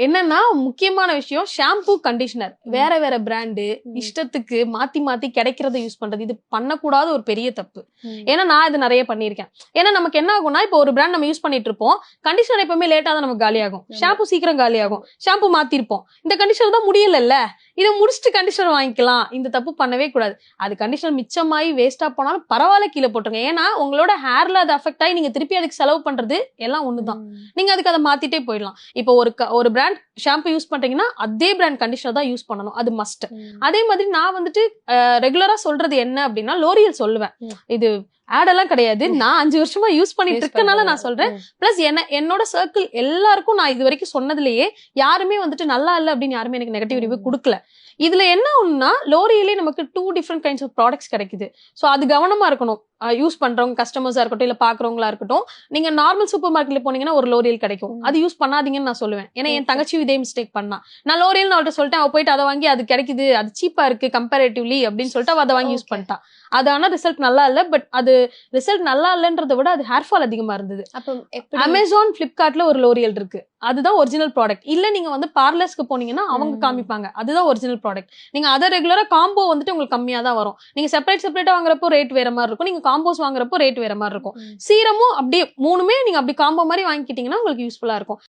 என்னன்னா முக்கியமான விஷயம் ஷாம்பு கண்டிஷனர் வேற வேற பிராண்டு இஷ்டத்துக்கு மாத்தி மாத்தி கிடைக்கிறத யூஸ் பண்றது இது பண்ணக்கூடாத ஒரு பெரிய தப்பு. ஏன்னா நான் இது நிறைய பண்ணிருக்கேன். ஏன்னா நமக்கு என்ன ஆகும்னா இப்போ ஒரு பிராண்ட் நம்ம யூஸ் பண்ணிட்டு இருப்போம், கண்டிஷனர் எப்பவுமே லேட்டா தான் நமக்கு காலியாகும், ஷாம்பு சீக்கிரம் காலியாகும், ஷாம்பு மாத்திருப்போம், இந்த கண்டிஷனர் தான் முடியல இதை முடிச்சுட்டு கண்டிஷனர் வாங்கிக்கலாம். இந்த தப்பு பண்ணவே கூடாது. அது கண்டிஷனர் மிச்சமாயி வேஸ்டா போனாலும் பரவாயில்ல கீழே போட்டுருங்க. ஏன்னா உங்களோட ஹேர்ல அது அஃபெக்ட் ஆகி நீங்க திருப்பி அதுக்கு செலவு பண்றது எல்லாம் ஒண்ணுதான். நீங்க அதுக்கு அதை மாத்திட்டே போயிடலாம். இப்போ ஒரு பிராண்ட் ஷாம்பு யூஸ் பண்றீங்கன்னா அதே பிராண்ட் கண்டிஷனர் தான் யூஸ் பண்ணணும், அது மஸ்ட். அதே மாதிரி நான் வந்துட்டு ரெகுலரா சொல்றது என்ன அப்படின்னா லோரியல் சொல்லுவேன். இது ஆட் எல்லாம் கிடையாது, நான் 5 வருஷமா யூஸ் பண்ணிட்டு இருக்கனால நான் சொல்றேன். பிளஸ் என்னோட சர்க்கிள் எல்லாருக்கும் நான் இது வரைக்கும் சொன்னதுலயே யாருமே வந்துட்டு நல்லா இல்ல அப்படின்னு யாருமே எனக்கு நெகட்டிவ் ரிவ்யூ கொடுக்கல. இதுல என்ன ஒண்ணுனா லோரியலே நமக்கு 2 டிஃபரெண்ட் கைண்ட்ஸ் ஆஃப் ப்ராடக்ட்ஸ் கிடைக்குது. சோ அது கவனமா இருக்கணும். யூஸ் பண்றவங்க கஸ்டமர்ஸா இருக்கட்டும் இல்ல பாக்குறவங்களா இருக்கட்டும். நீங்க நார்மல் சூப்பர் மார்க்கெட்ல போனீங்கன்னா ஒரு லோரியல் கிடைக்கும், அது யூஸ் பண்ணாதீங்கன்னு நான் சொல்லுவேன். ஏன்னா என் தங்கச்சி இதே மிஸ்டேக் பண்ணா. நான் லோரியல் அவள்கிட்ட சொல்லிட்டேன், அவ போயிட்டு அதை வாங்கி அது கிடைக்குது, அது சீப்பா இருக்கு கம்பேரிட்டிவ்லி அப்படின்னு சொல்லிட்டு அவ அதை வாங்கி யூஸ் பண்ணிட்டா. அது ஆனா ரிசல்ட் நல்லா இல்ல. பட் அது ரிசல்ட் நல்லா இல்லன்றதை விட அது ஹேர் ஃபால் அதிகமா இருந்தது. அமேசான் பிளிப்கார்ட்ல ஒரு லோரியல் இருக்கு, அதுதான் ஒரிஜினல் ப்ராடக்ட். இல்ல நீங்க வந்து பார்லர்ஸ்க்கு போனீங்கன்னா அவங்க காமிப்பாங்க அதுதான் ஒரிஜினல் ப்ராடக்ட். நீங்க அதை ரெகுலரா காம்போ வந்துட்டு உங்களுக்கு கம்மியா தான் வரும். நீங்க செப்பரேட்டா வாங்குறப்போ ரேட் வேற மாதிரி இருக்கும், நீங்க காம்போஸ் வாங்குறப்போ ரேட் வேற மாதிரி இருக்கும். சீரமும் அப்படியே 3மே நீங்க அப்படி காம்போ மாதிரி வாங்கிக்கிட்டீங்கன்னா உங்களுக்கு யூஸ்ஃபுல்லா இருக்கும்.